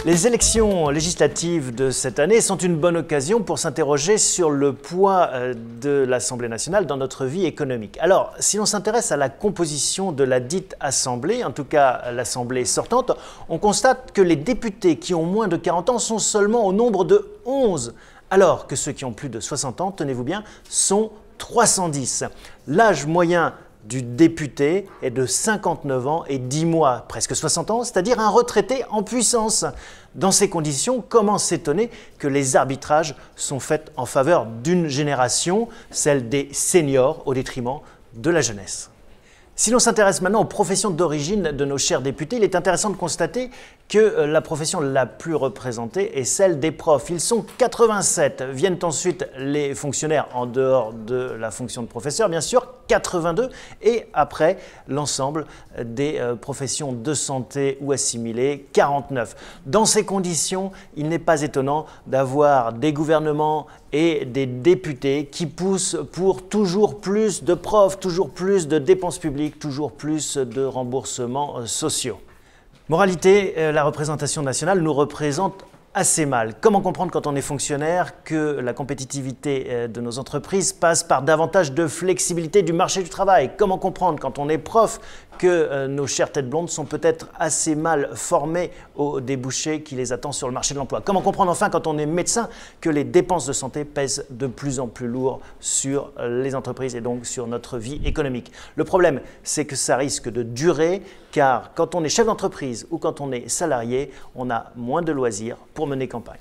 Les élections législatives de cette année sont une bonne occasion pour s'interroger sur le poids de l'Assemblée nationale dans notre vie économique. Alors, si l'on s'intéresse à la composition de la dite Assemblée, en tout cas l'Assemblée sortante, on constate que les députés qui ont moins de 40 ans sont seulement au nombre de 11, alors que ceux qui ont plus de 60 ans, tenez-vous bien, sont 310. L'âge moyen du député est de 59 ans et 10 mois, presque 60 ans, c'est-à-dire un retraité en puissance. Dans ces conditions, comment s'étonner que les arbitrages sont faits en faveur d'une génération, celle des seniors, au détriment de la jeunesse? Si l'on s'intéresse maintenant aux professions d'origine de nos chers députés, il est intéressant de constater que la profession la plus représentée est celle des profs. Ils sont 87. Viennent ensuite les fonctionnaires en dehors de la fonction de professeur, bien sûr, 82. Et après, l'ensemble des professions de santé ou assimilées, 49. Dans ces conditions, il n'est pas étonnant d'avoir des gouvernements et des députés qui poussent pour toujours plus de profs, toujours plus de dépenses publiques, toujours plus de remboursements sociaux. Moralité, la représentation nationale nous représente assez mal. Comment comprendre quand on est fonctionnaire que la compétitivité de nos entreprises passe par davantage de flexibilité du marché du travail? Comment comprendre quand on est prof que nos chères têtes blondes sont peut-être assez mal formées aux débouchés qui les attendent sur le marché de l'emploi? Comment comprendre enfin quand on est médecin que les dépenses de santé pèsent de plus en plus lourd sur les entreprises et donc sur notre vie économique? Le problème, c'est que ça risque de durer car quand on est chef d'entreprise ou quand on est salarié, on a moins de loisirs pour mener campagne.